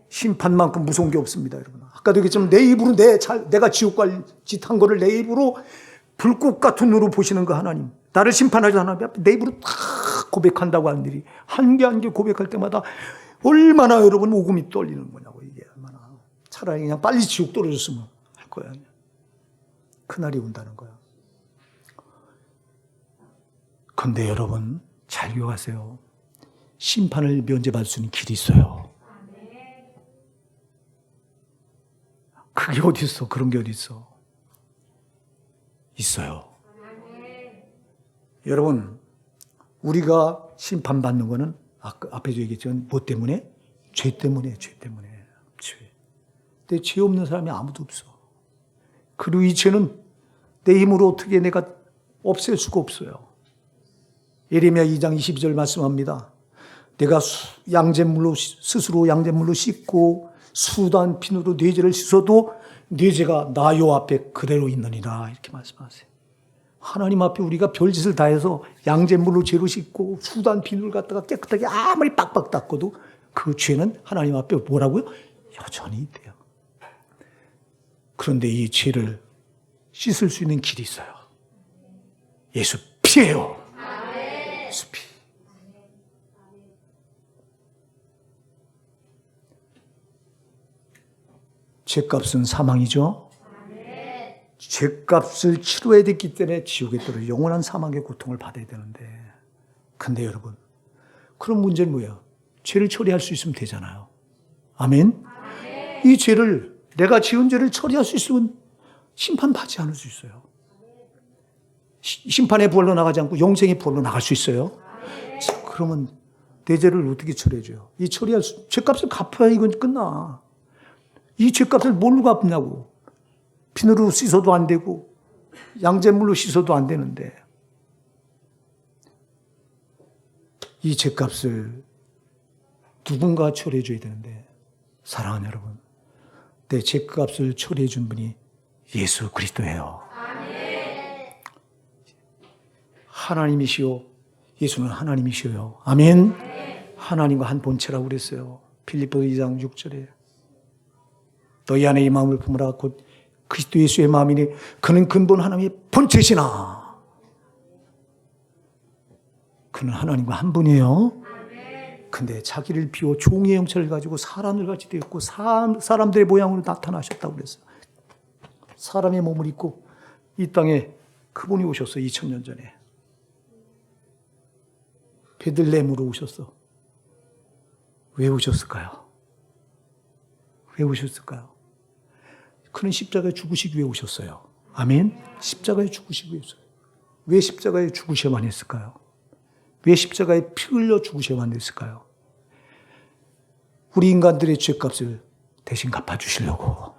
심판만큼 무서운 게 없습니다, 여러분. 아까도 얘기했지만 내 입으로 내가 지옥 갈 짓 한 거를 내 입으로 불꽃 같은 눈으로 보시는 그 하나님, 나를 심판하지 하나님 앞에 내 입으로 다 고백한다고 하는 일이 한 개 한 개 고백할 때마다 얼마나 여러분 오금이 떨리는 거냐고. 이게 얼마나. 차라리 그냥 빨리 지옥 떨어졌으면 할 거야. 그날이 온다는 거야. 그런데 여러분 잘 기억하세요. 심판을 면제받을 수 있는 길이 있어요. 그게 어디 있어? 그런 게 어디 있어? 있어요. 여러분, 우리가 심판받는 거는 앞에도 얘기했지만 뭐 때문에? 죄 때문에. 죄. 근데 죄 없는 사람이 아무도 없어. 그리고 이 죄는 내 힘으로 어떻게 내가 없앨 수가 없어요. 예레미야 2장 22절 말씀합니다. 내가 스스로 양잿물로 씻고 수단 비누로 네 죄를 씻어도 네 죄가 나 요 앞에 그대로 있느니라, 이렇게 말씀하세요. 하나님 앞에 우리가 별짓을 다해서 양잿물로 죄로 씻고 수단 비누를 갖다가 깨끗하게 아무리 빡빡 닦아도 그 죄는 하나님 앞에 뭐라고요? 여전히 있대요. 그런데 이 죄를 씻을 수 있는 길이 있어요. 예수 피예요. 예수 피. 죄값은 사망이죠. 죄값을 치러야 됐기 때문에 지옥에 떨어 영원한 사망의 고통을 받아야 되는데, 근데 여러분, 그런 문제는 뭐예요? 죄를 처리할 수 있으면 되잖아요. 아멘? 이 죄를, 내가 지은 죄를 처리할 수 있으면 심판받지 않을 수 있어요. 심판의 부활로 나가지 않고 영생의 부활로 나갈 수 있어요. 자, 그러면 내 죄를 어떻게 처리해줘요? 이 죄값을 갚아야 이건 끝나. 이 죄값을 뭘로 갚냐고. 비누로 씻어도 안 되고 양잿물로 씻어도 안 되는데, 이 죄값을 누군가 처리해 줘야 되는데, 사랑하는 여러분, 내 죄값을 처리해 준 분이 예수 그리스도예요. 하나님이시요, 예수는 하나님이시요. 아멘. 하나님과 한 본체라고 그랬어요. 빌립보 2장 6절에 너희 안에 이 마음을 품으라 곧 그리스도 예수의 마음이니 그는 근본 하나님의 본체시나. 그는 하나님과 한 분이에요. 근데 자기를 비워 종의 형체를 가지고 사람을 같이 되었고 사람들의 모양으로 나타나셨다고 그랬어요. 사람의 몸을 입고 이 땅에 그분이 오셨어요. 2000년 전에 베들레헴으로 오셨어. 왜 오셨을까요? 왜 오셨을까요? 그는 십자가에 죽으시기 위해 오셨어요. 아멘? 십자가에 죽으시기 위해 오셨어요. 왜 십자가에 죽으셔야만 했을까요? 왜 십자가에 피 흘려 죽으셔야만 했을까요? 우리 인간들의 죄값을 대신 갚아주시려고.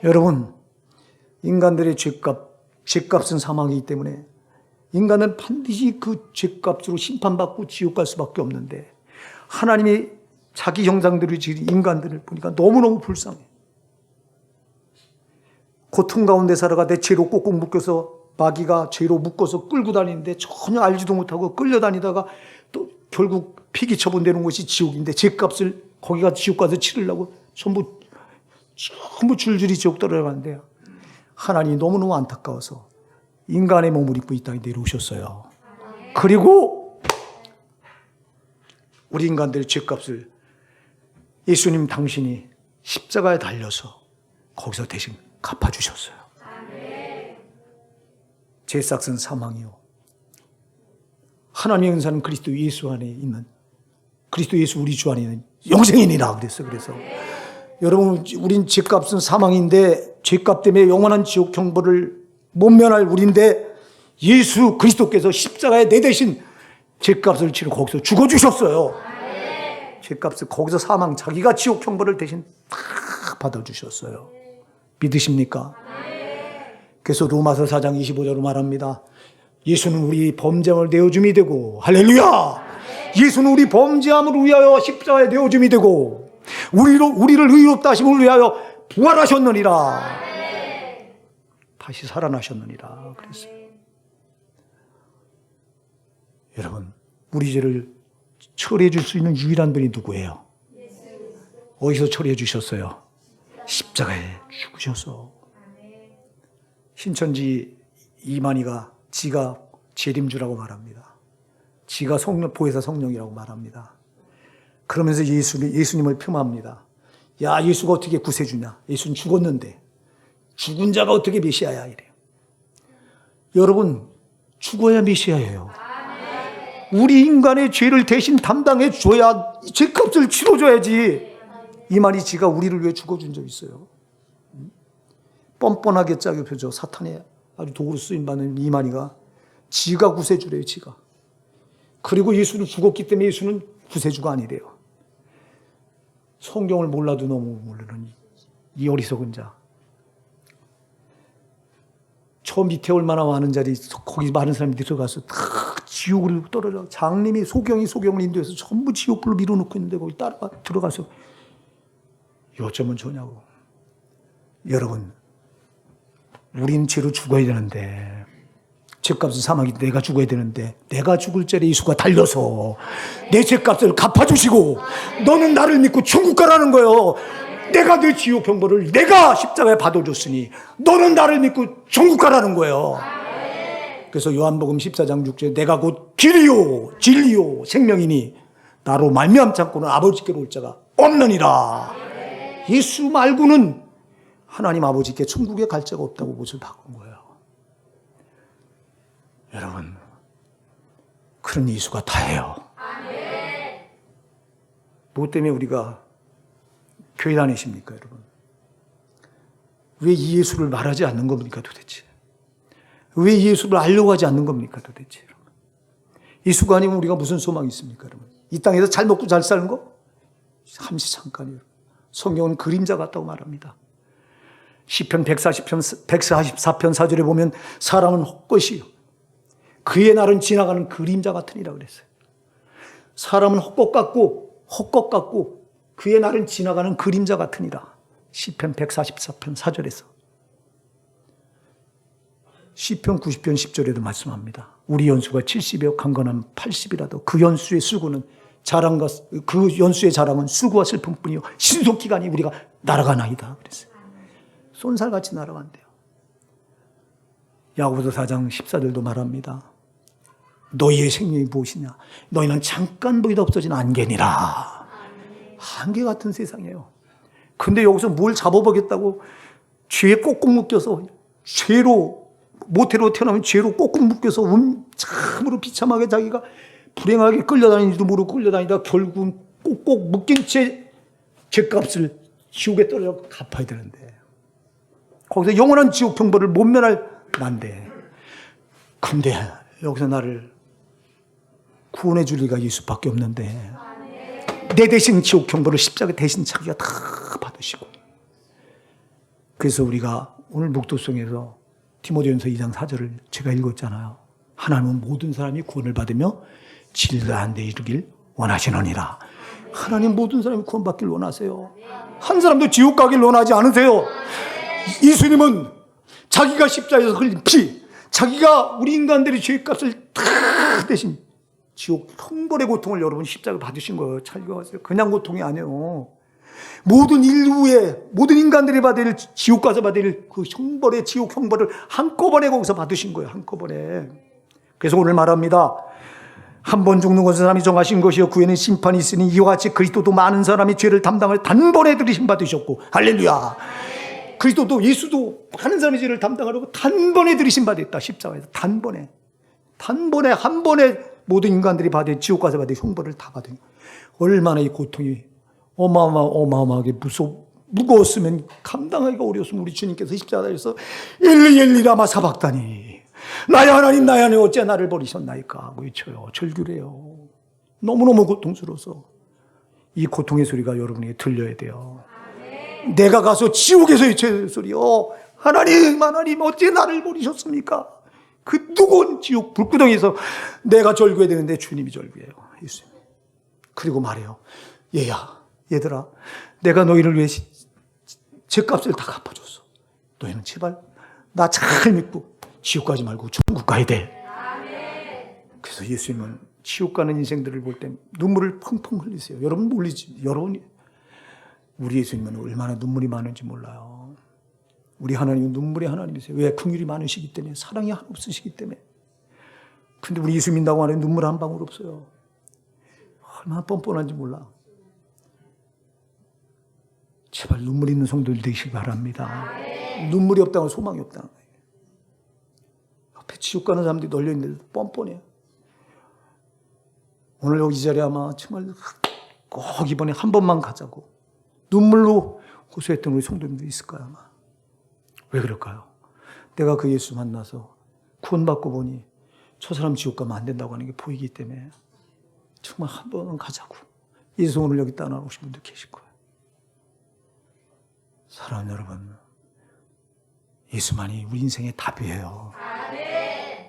여러분, 인간들의 죄값은 사망이기 때문에 인간은 반드시 그 죄값으로 심판받고 지옥 갈 수밖에 없는데, 하나님이 자기 형상대로 지은 인간들을 보니까 너무너무 불쌍해. 고통 가운데 살아가되 죄로 꼭꼭 묶여서, 마귀가 죄로 묶어서 끌고 다니는데 전혀 알지도 못하고 끌려다니다가 또 결국 피기 처분되는 곳이 지옥인데, 죄값을 거기가 지옥 가서 치르려고 전부 줄줄이 지옥 떨어가는데요. 하나님이 너무너무 안타까워서 인간의 몸을 입고 이 땅에 내려오셨어요. 그리고 우리 인간들의 죄값을 예수님 당신이 십자가에 달려서 거기서 대신 갚아주셨어요. 제 삭은 사망이요, 하나님의 은사는 그리스도 예수 안에 있는, 그리스도 예수 우리 주 안에 있는 영생이니라 그랬어요. 그래서 여러분, 우린 죄값은 사망인데 죄값 때문에 영원한 지옥 경보를 못 면할 우리인데, 예수 그리스도께서 십자가에 내 대신 죄값을 치르고 거기서 죽어주셨어요. 죄값을 거기서 사망, 자기가 지옥 경보를 대신 다 받아주셨어요. 믿으십니까? 그래서 로마서 4장 25절로 말합니다. 예수는 우리 범죄함을 내어줌이 되고, 할렐루야! 예수는 우리 범죄함을 위하여 십자가에 내어줌이 되고, 우리를 의롭다 하심을 위하여 부활하셨느니라. 다시 살아나셨느니라 그랬어요. 여러분, 우리 죄를 처리해 줄 수 있는 유일한 분이 누구예요? 어디서 처리해 주셨어요? 십자가에 죽으셔서. 신천지 이만희가 지가 재림주라고 말합니다. 지가 보혜사 성령이라고 말합니다. 그러면서 예수님을 폄하합니다. 야, 예수가 어떻게 구세주냐? 예수는 죽었는데 죽은 자가 어떻게 메시아야? 이래요. 여러분, 죽어야 메시아예요. 우리 인간의 죄를 대신 담당해 줘야, 죄값을 치러줘야지. 이만희 지가 우리를 위해 죽어준 적 있어요. 뻔뻔하게 짜게 펴죠. 사탄의 아주 도구로 쓰임받는 이만희가 지가 구세주래요. 지가. 그리고 예수는 죽었기 때문에 예수는 구세주가 아니래요. 성경을 몰라도 너무 모르는 이 어리석은 자. 저 밑에 얼마나 많은 자리, 거기 많은 사람이 들어가서 다 지옥으로 떨어져. 장님이 소경을 인도해서 전부 지옥불로 밀어놓고 있는데 거기 따라가 들어가서 요점은 저냐고. 여러분, 우린 죄로 죽어야 되는데, 죄값은 사망인데 내가 죽어야 되는데, 내가 죽을 자리에 예수가 달려서 내 죄값을 갚아주시고, 너는 나를 믿고 천국 가라는 거예요. 내가 내 지옥 경보를 내가 십자가에 받아줬으니 너는 나를 믿고 천국 가라는 거예요. 그래서 요한복음 14장 6절에 내가 곧 길이요 진리요 생명이니 나로 말미암지 않고는 아버지께로 올 자가 없느니라. 예수 말고는 하나님 아버지께 천국에 갈 자가 없다고 못을 바꾼 거예요. 여러분, 그런 예수가 다예요. 뭐 때문에 우리가 교회 다니십니까, 여러분? 왜 이 예수를 말하지 않는 겁니까, 도대체? 왜 이 예수를 알려고 하지 않는 겁니까, 도대체? 여러분? 예수가 아니면 우리가 무슨 소망이 있습니까, 여러분? 이 땅에서 잘 먹고 잘 사는 거? 잠시 잠깐이에요. 성경은 그림자 같다고 말합니다. 시편 144편 4절에 보면 사람은 헛것이요 그의 날은 지나가는 그림자 같으니라 그랬어요. 사람은 헛것 같고 그의 날은 지나가는 그림자 같으니라. 시편 144편 4절에서. 시편 90편 10절에도 말씀합니다. 우리 연수가 70이요 강건한 80이라도 그 연수의 수고는 자랑과 그 연수의 자랑은 수고와 슬픔뿐이요 신속기간이 우리가 날아가나이다 그랬어요. 쏜살같이 날아간대요. 야고보서 4장 14절도 말합니다. 너희의 생명이 무엇이냐? 너희는 잠깐 보이다 없어진 안개니라. 안개 같은 세상이에요. 근데 여기서 뭘 잡아보겠다고 죄에 꼭꼭 묶여서 죄로 모태로 태어나면 죄로 꼭꼭 묶여서 참으로 비참하게 자기가 불행하게 끌려다니지도 모르고 끌려다니다 결국은 꼭꼭 묶인 채 죄값을 지옥에 떨어져 갚아야 되는데 거기서 영원한 지옥 형벌을 못 면할 난데 근데 여기서 나를 구원해 줄 리가 예수밖에 없는데 내 대신 지옥 형벌을 십자가 대신 자기가 다 받으시고. 그래서 우리가 오늘 목도성에서 디모데전서 2장 4절을 제가 읽었잖아요. 하나님은 모든 사람이 구원을 받으며 진리한 데 이르길 원하시느니라. 하나님 모든 사람이 구원받길 원하세요. 한 사람도 지옥 가길 원하지 않으세요. 예수님은 자기가 십자가에서 흘린 피, 자기가 우리 인간들의 죄값을 다 대신 지옥 형벌의 고통을 여러분 십자가에 받으신 거예요. 잘 읽어봤어요. 그냥 고통이 아니에요. 모든 인류의 모든 인간들이 받을 지옥 가서 받을 그 형벌의 지옥 형벌을 한꺼번에 거기서 받으신 거예요. 한꺼번에. 그래서 오늘 말합니다. 한 번 죽는 것은 사람이 정하신 것이요 그 후에는 심판이 있으니 이와 같이 그리스도도 많은 사람이 죄를 담당을 단번에 들이심 받으셨고. 할렐루야. 그리스도도 예수도 많은 사람의 죄를 담당하려고 단번에 들이심 받았다. 십자가에서 단번에 한 번에 모든 인간들이 받은 지옥 가서 받은 형벌을 다 받은. 얼마나 이 고통이 어마어마하게 무거웠으면 감당하기가 어려웠으면 우리 주님께서 십자가에서 엘리 엘리 라마 사박다니 나의 하나님 나의 하나님 어째 나를 버리셨나이까 외쳐요. 절규래요. 너무너무 고통스러워서 이 고통의 소리가 여러분에게 들려야 돼요. 내가 가서 지옥에서 외쳐야 소리요. 하나님 어째 나를 버리셨습니까? 그 뜨거운 지옥 불구덩이에서 내가 절규해야 되는데 주님이 절규해요. 예수님. 그리고 말해요. 얘들아 내가 너희를 위해 죄값을 다 갚아줬어. 너희는 제발 나 잘 믿고 지옥 가지 말고 천국 가야 돼. 그래서 예수님은 지옥 가는 인생들을 볼 때 눈물을 펑펑 흘리세요. 여러분 몰리지. 여러분이 우리 예수님은 얼마나 눈물이 많은지 몰라요. 우리 하나님은 눈물의 하나님이세요. 왜? 긍휼이 많으시기 때문에, 사랑이 한없으시기 때문에. 근데 우리 예수 믿는다고 하는 눈물 한 방울 없어요. 얼마나 뻔뻔한지 몰라. 제발 눈물 있는 성도들 되시기 바랍니다. 눈물이 없다는 건 소망이 없다는 거예요. 옆에 지옥 가는 사람들이 널려있는데 뻔뻔해요. 오늘 여기 이 자리에 아마 정말 꼭 이번에 한 번만 가자고 눈물로 호소했던 우리 성도님들이 있을까요? 아마. 왜 그럴까요? 내가 그 예수 만나서 구원받고 보니 저 사람 지옥 가면 안 된다고 하는 게 보이기 때문에 정말 한 번은 가자고. 예수 오늘 여기 떠나오신 분들 계실 거예요. 사랑하는 여러분, 예수만이 우리 인생의 답이에요.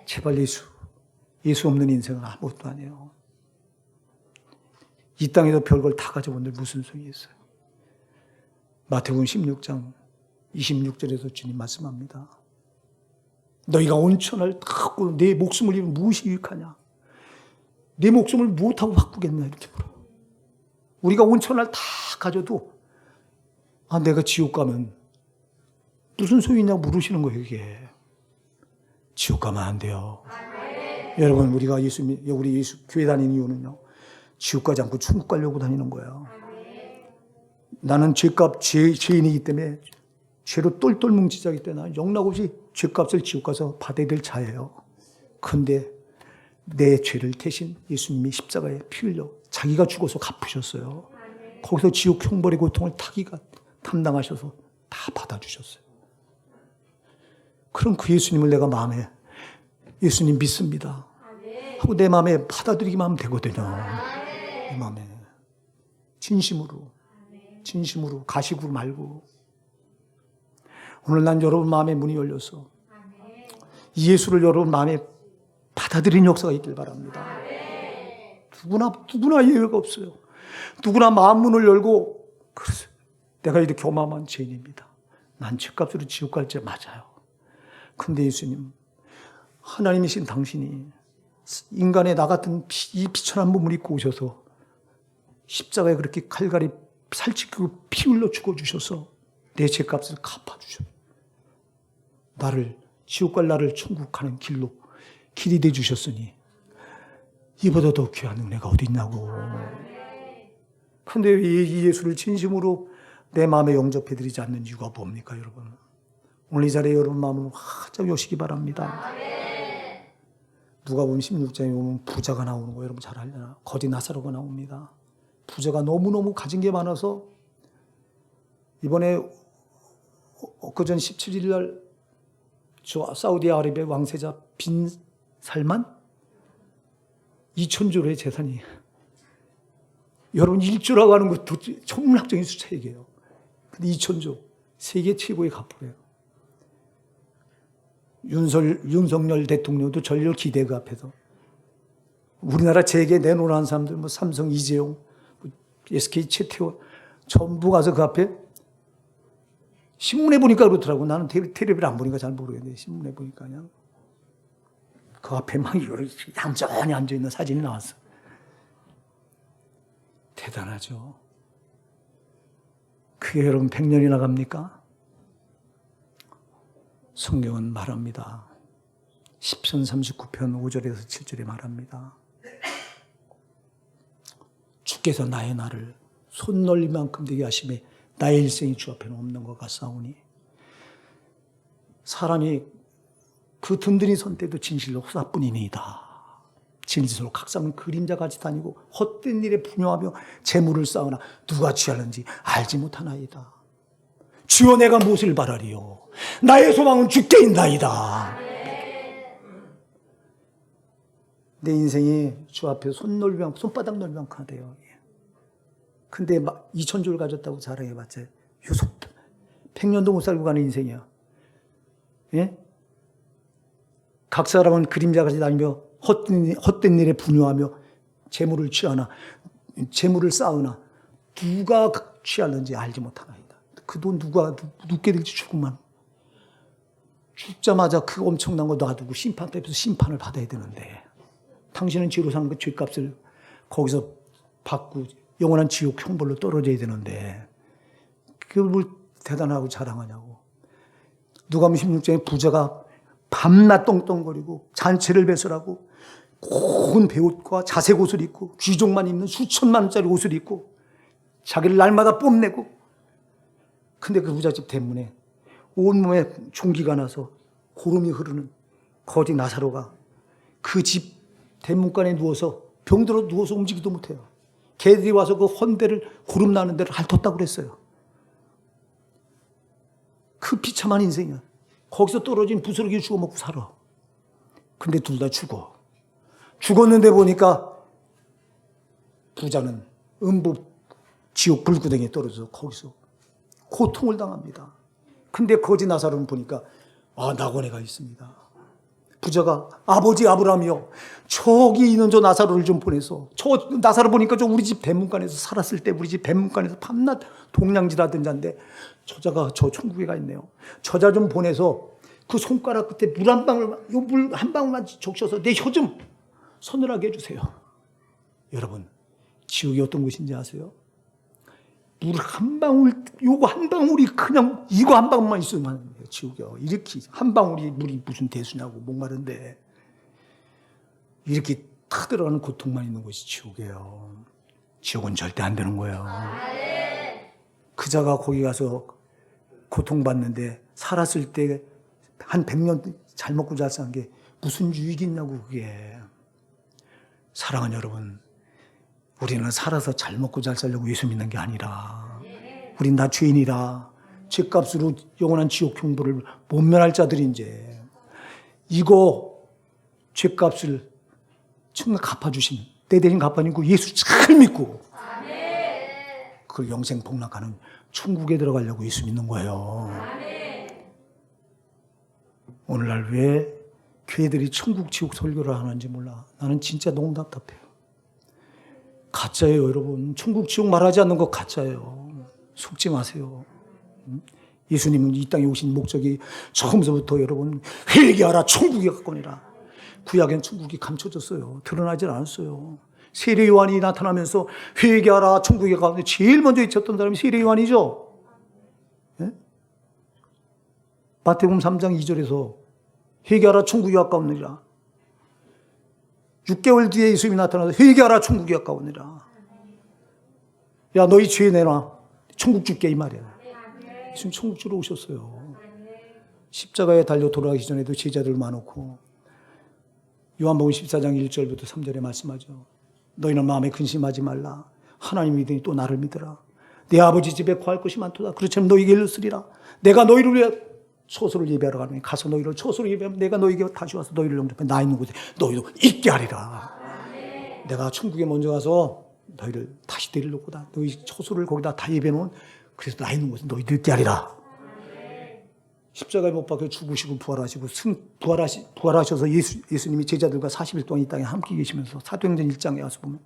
제발 예수 없는 인생은 아무것도 아니에요. 이 땅에서 별걸 다 가져본들 무슨 소용이 있어요. 마태복음 16장 26절에서 주님 말씀합니다. 너희가 온천을 다 갖고 내 목숨을 잃으면 무엇이 유익하냐? 내 목숨을 무엇하고 바꾸겠냐? 이렇게 물어요. 우리가 온천을 다 가져도 내가 지옥 가면 무슨 소용이냐고 물으시는 거예요. 이게 지옥 가면 안 돼요. 여러분 우리 예수 교회 다니는 이유는요. 지옥 가지 않고 천국 가려고 다니는 거예요. 나는 죄인이기 때문에 죄로 똘똘 뭉치자기 때문에 영락 없이 죄값을 지옥 가서 받아야 될 자예요. 그런데 내 죄를 대신 예수님이 십자가에 피 흘려 자기가 죽어서 갚으셨어요. 거기서 지옥 형벌의 고통을 자기가 담당하셔서 다 받아주셨어요. 그럼 그 예수님을 내가 마음에 예수님 믿습니다 하고 내 마음에 받아들이기만 하면 되거든요. 내 마음에 진심으로 가식으로 말고. 오늘 난 여러분 마음의 문이 열려서 이 예수를 여러분 마음에 받아들이는 역사가 있길 바랍니다. 누구나 예외가 없어요. 누구나 마음 문을 열고 그래서 내가 이렇게 어마어마한 죄인입니다. 난 죄값으로 지옥 갈 줄 맞아요. 근데 예수님, 하나님이신 당신이 인간의 나 같은 이 비천한 몸을 입고 오셔서 십자가에 그렇게 칼갈이 살찌고 피 흘려 죽어주셔서 내 죄값을 갚아주셔. 나를 지옥 갈 나를 천국 가는 길이 되주셨으니 이보다 더 귀한 은혜가 어디 있냐고. 그런데 이 예수를 진심으로 내 마음에 영접해드리지 않는 이유가 뭡니까 여러분? 오늘 이 자리에 여러분 마음을 활짝 여시기 바랍니다. 누가복음 16장에 보면 부자가 나오는 거 여러분 잘 알잖아요. 거지 나사로가 나옵니다. 부자가 너무너무 가진 게 많아서 이번에 엊그전 17일 날 저 사우디아라비아 왕세자 빈 살만 2,000조의 재산이 여러분 1조라고 하는 것도 천문학적인 숫자 얘기예요. 근데 2천조, 세계 최고의 가포래요. 윤석열 대통령도 전혀 기대 그 앞에서. 우리나라 재계 내놓으라는 사람들, 뭐 삼성 이재용, SK 최태원, 전부 가서 그 앞에 신문에 보니까 그렇더라고. 나는 텔레비를 안 보니까 잘 모르겠는데, 신문에 보니까 그냥 그 앞에 막 얌전히 앉아있는 사진이 나왔어. 대단하죠. 그게 여러분 100년이나 갑니까? 성경은 말합니다. 10편 39편 5절에서 7절에 말합니다. 주께서 나의 날을 손놀림만큼 되게 하심에 나의 일생이 주 앞에는 없는 것 같사오니, 사람이 그 든든히 선 때도 진실로 호사뿐이니이다. 진실로 각삼은 그림자같이 다니고 헛된 일에 분요하며 재물을 쌓으나 누가 취하는지 알지 못하나이다. 주여 내가 무엇을 바라리요? 나의 소망은 주께 있나이다. 내 인생이 주 앞에 손바닥 넓이만큼 하대요. 근데 막 2000조를 가졌다고 자랑해봤자 요속 100년도 못 살고 가는 인생이야. 예? 각 사람은 그림자같이 다니며 헛된 일에 분요하며 재물을 취하나 재물을 쌓으나 누가 취하는지 알지 못하나이다. 그 돈 누가 눕게 될지 죽으면 죽자마자 그 엄청난 거 놔두고 심판대 앞에서 심판을 받아야 되는데, 당신은 죄로 산 그 죄값을 거기서 받고 영원한 지옥 형벌로 떨어져야 되는데 그걸 뭘 대단하고 자랑하냐고. 누가복음 16장에 부자가 밤낮 떵떵거리고 잔치를 배설하고 고운 베옷과 자색 옷을 입고 귀족만 입는 수천만 원짜리 옷을 입고 자기를 날마다 뽐내고, 근데 그 부잣집 대문에 온몸에 종기가 나서 고름이 흐르는 거지 나사로가 그 집 대문간에 누워서 병들어 누워서 움직이도 못해요. 개들이 와서 그 헌대를 고름 나는 데를 핥았다고 그랬어요. 그 비참한 인생이야. 거기서 떨어진 부스러기 주워 먹고 살아. 근데 둘 다 죽어. 죽었는데 보니까 부자는 음부 지옥 불구덩이에 떨어져서 거기서 고통을 당합니다. 근데 거지 나사로는 보니까 낙원에가 있습니다. 부자가 아버지 아브라함이요, 저기 있는 저 나사로를 좀 보내서, 저 나사로 보니까 저 우리 집 대문간에서 살았을 때 우리 집 대문간에서 밤낮 동냥질하던 자인데 저자가 저 천국에 가 있네요. 저자 좀 보내서 그 손가락 끝에 물 한 방울만 적셔서 내 혀 좀 서늘하게 해주세요. 여러분, 지옥이 어떤 곳인지 아세요? 물 한 방울, 요거 한 방울이 그냥 이거 한 방울만 있으면 하는 거예요. 지옥이요. 이렇게 한 방울이 물이 무슨 대수냐고 목마른데 이렇게 탁 들어가는 고통만 있는 곳이 지옥이에요. 지옥은 절대 안 되는 거예요. 그 자가 거기 가서 고통받는데 살았을 때 한 100년 잘 먹고 잘 산 게 무슨 유익이 있냐고. 그게. 사랑하는 여러분, 우리는 살아서 잘 먹고 잘 살려고 예수 믿는 게 아니라 우린 다 죄인이라 죄값으로 영원한 지옥 형벌을 못 면할 자들인데 이거 죄값을 정말 갚아주신, 내 대신 갚아주고 예수 잘 믿고 그 영생 복락하는 천국에 들어가려고 예수 믿는 거예요. 오늘날 왜 교회들이 천국 지옥 설교를 하는지 몰라. 나는 진짜 너무 답답해요. 가짜예요, 여러분. 천국 지옥 말하지 않는 거 가짜예요. 속지 마세요. 예수님은 이 땅에 오신 목적이 처음서부터 여러분 회개하라 천국에 가까우니라. 구약엔 천국이 감춰졌어요. 드러나질 않았어요. 세례 요한이 나타나면서 회개하라 천국에 가까우니 제일 먼저 외쳤던 사람이 세례 요한이죠. 예? 마태복음 3장 2절에서 회개하라 천국이 가까우니라. 6개월 뒤에 예수님이 나타나서 회개하라 천국이 가까우니라. 야, 너희 죄 내놔 천국 줄게, 이 말이야. 예수님 천국 주러 오셨어요. 십자가에 달려 돌아가기 전에도 제자들 많고, 요한복음 14장 1절부터 3절에 말씀하죠. 너희는 마음에 근심하지 말라. 하나님 믿으니 또 나를 믿으라. 내 아버지 집에 거할 것이 많도다. 그렇지만 너희에게 일렀으리라. 내가 너희를 위해 초소를 예배하러 가노니 가서 너희를 초소를 예배하면 내가 너희에게 다시 와서 너희를 영접해 나 있는 곳에 너희도 있게 하리라. 내가 천국에 먼저 가서 너희를 다시 데리려고 다 너희 처소를 거기다 다 예배놓은 그래서 나 있는 곳은 너희들 띠하리라. 십자가에 못 박혀 죽으시고 부활하시고 부활하셔서 예수님이 제자들과 40일 동안 이 땅에 함께 계시면서 사도행전 1장에 와서 보면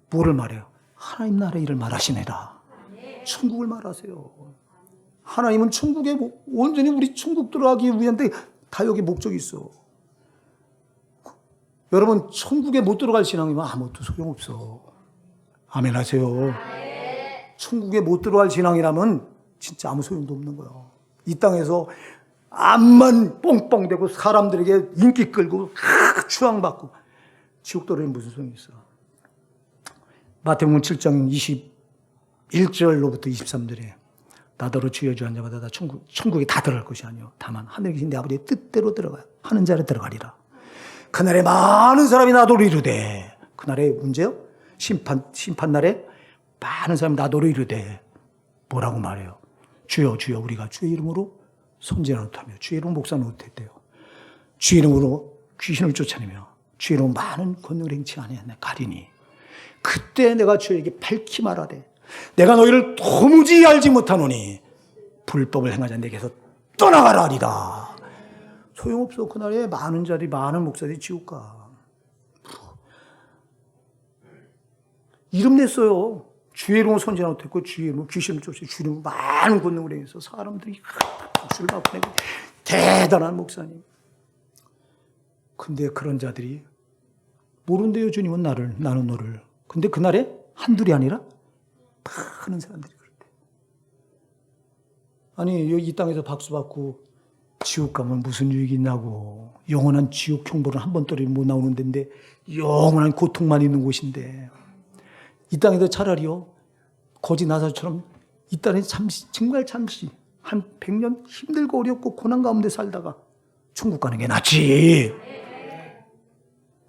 뭐를 말해요? 하나님 나라의 일을 말하시네라. 천국을 말하세요. 하나님은 천국에 온전히 우리 천국 들어가기 위한데 다 여기 목적이 있어. 여러분 천국에 못 들어갈 신앙이면 아무것도 소용없어. 아멘 하세요. 천국에 못 들어갈 신앙이라면 진짜 아무 소용도 없는 거예요. 이 땅에서 암만 뻥뻥대고 사람들에게 인기 끌고 추앙받고 지옥 떨어지면 무슨 소용이 있어. 마태복음 7장 21절로부터 23절에 나더러 주여 주여 한 자마다 다 천국에 다 들어갈 것이 아니요 다만 하늘에 계신 내 아버지의 뜻대로 들어가요. 하는 자를 들어가리라. 그날에 많은 사람이 나더러 이르되, 그날의 문제요? 심판날에 많은 사람이 나더러 이르되 뭐라고 말해요? 주여 주여 우리가 주의 이름으로 선지자 노릇하며 주의 이름으로 목사 노릇했대요. 주의 이름으로 귀신을 쫓아내며 주의 이름으로 많은 권능을 행치 아니하였나 가리니 그때 내가 주에게 밝히 말하되 내가 너희를 도무지 알지 못하노니 불법을 행하자 내게서 떠나가라 하리라. 소용없어. 그날에 많은 자들이 많은 목사들이 지옥 가. 이름 냈어요. 주의 이름으로 선지자 노릇했고 주의 이름으로 귀신을 쫓아 주의 이름으로 많은 권능을 행해서 사람들이 목소리를 받고 내고 대단한 목사님. 근데 그런 자들이 모른대요. 주님은 나는 너를. 근데 그날에 한둘이 아니라 많은 사람들이 그랬대. 아니 여기 이 땅에서 박수 받고 지옥 가면 무슨 유익이 있냐고. 영원한 지옥 형벌은 한 번 떨어지면 못 나오는 데인데 영원한 고통만 있는 곳인데 이 땅에서 차라리요 거지 나사처럼 이 땅에 정말 잠시 한 100년 힘들고 어렵고 고난 가운데 살다가 천국 가는 게 낫지.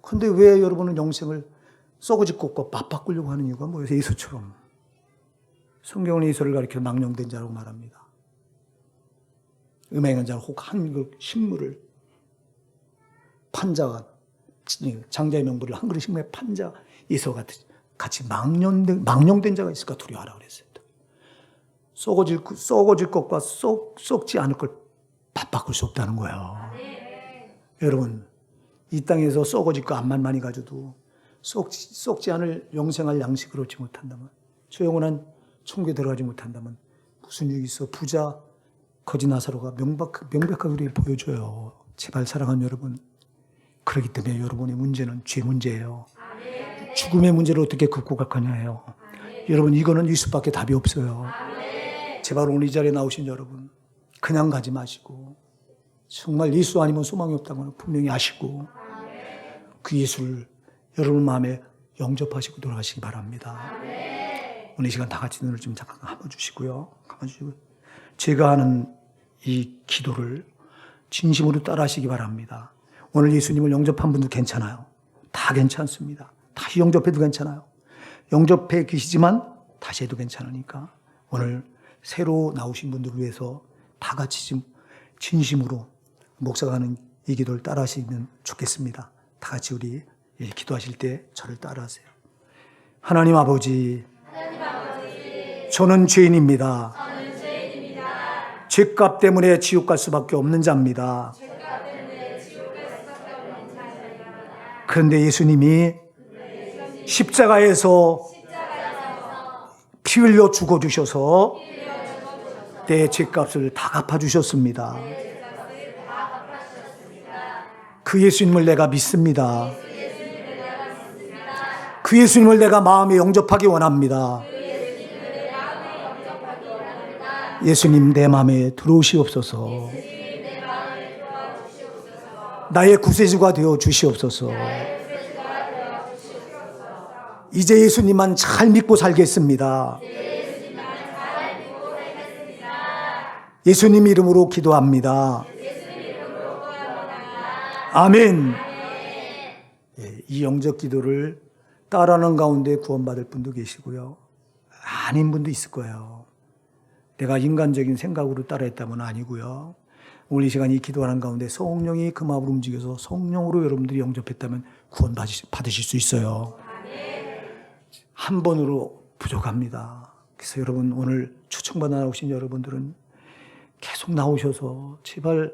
근데 왜 여러분은 영생을 썩어질 것과 맞바꾸려고 하는 이유가 뭐예요? 예수처럼. 성경은 예수를 가리켜 망령된 자라고 말합니다. 음행한 자 혹 한 식물을 판자가 장자의 명부를 한 그릇 식물에 판자 예수와 같이 망령된 자가 있을까 두려워하라 그랬어요. 썩어질 것과 썩지 않을 걸 맞바꿀 수 없다는 거예요. 여러분 이 땅에서 썩어질 거 암만 많이 가져도 썩지 않을 영생할 양식을 얻지 못한다면 저 영원한 천국에 들어가지 못한다면 무슨 유익이 있어. 부자 거지 나사로가 명백하게 우리에게 보여줘요. 제발 사랑하는 여러분, 그렇기 때문에 여러분의 문제는 죄 문제예요. 죽음의 문제를 어떻게 극복할 거냐예요. 여러분 이거는 이 수밖에 답이 없어요. 제발 오늘 이 자리에 나오신 여러분 그냥 가지 마시고 정말 예수 아니면 소망이 없다고 분명히 아시고 그 예수를 여러분 마음에 영접하시고 돌아가시기 바랍니다. 오늘 이 시간 다 같이 눈을 좀 잠깐 감아주시고요. 제가 하는 이 기도를 진심으로 따라하시기 바랍니다. 오늘 예수님을 영접한 분들 괜찮아요. 다 괜찮습니다. 다시 영접해도 괜찮아요. 영접해 계시지만 다시 해도 괜찮으니까 오늘 새로 나오신 분들을 위해서 다 같이 좀 진심으로 목사가 하는 이 기도를 따라하시면 좋겠습니다. 다 같이 우리 기도하실 때 저를 따라하세요. 하나님 아버지, 저는 죄인입니다. 죄값 때문에 지옥 갈 수밖에 없는 자입니다. 그런데 예수님이 십자가에서 피 흘려 죽어주셔서 내 죄값을 다 갚아주셨습니다. 그 예수님을 내가 믿습니다. 그 예수님을 내가 마음에 영접하기 원합니다. 예수님 내 마음에 들어오시옵소서. 나의 구세주가 되어 주시옵소서. 이제 예수님만 잘 믿고 살겠습니다. 예수님 이름으로 기도합니다. 아멘. 이 영접 기도를 따라하는 가운데 구원받을 분도 계시고요. 아닌 분도 있을 거예요. 내가 인간적인 생각으로 따라했다면 아니고요. 오늘 이 시간 이 기도하는 가운데 성령이 그 마음을 움직여서 성령으로 여러분들이 영접했다면 구원 받으실 수 있어요. 한 번으로 부족합니다. 그래서 여러분 오늘 초청받아 나오신 여러분들은 계속 나오셔서 제발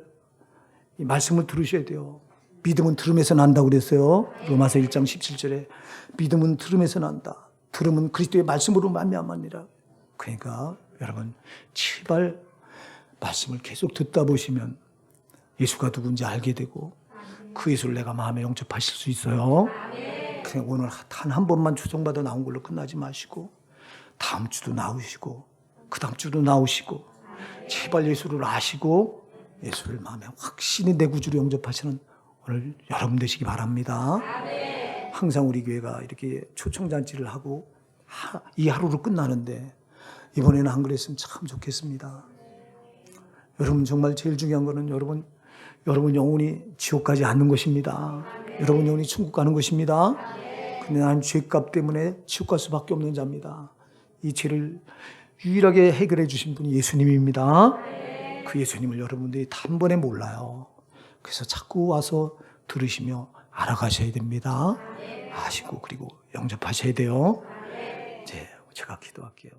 이 말씀을 들으셔야 돼요. 믿음은 들음에서 난다고 그랬어요. 로마서 1장 17절에 믿음은 들음에서 난다. 들음은 그리스도의 말씀으로 말미암았느니라. 그러니까 여러분 제발 말씀을 계속 듣다 보시면 예수가 누군지 알게 되고 그 예수를 내가 마음에 영접하실 수 있어요. 그냥 오늘 단 한 번만 초청받아 나온 걸로 끝나지 마시고 다음 주도 나오시고 그 다음 주도 나오시고 제발 예수를 아시고 예수를 마음에 확신히 내 구주로 영접하시는 오늘 여러분 되시기 바랍니다. 항상 우리 교회가 이렇게 초청잔치를 하고 이 하루로 끝나는데 이번에는 안 그랬으면 참 좋겠습니다. 여러분 정말 제일 중요한 거는 여러분 영혼이 지옥 가지 않는 것입니다. 여러분 영혼이 천국 가는 것입니다. 근데 나는 죄값 때문에 지옥 갈 수밖에 없는 자입니다. 이 죄를 유일하게 해결해 주신 분이 예수님입니다. 그 예수님을 여러분들이 단번에 몰라요. 그래서 자꾸 와서 들으시며 알아가셔야 됩니다. 아시고 그리고 영접하셔야 돼요. 이제 제가 기도할게요.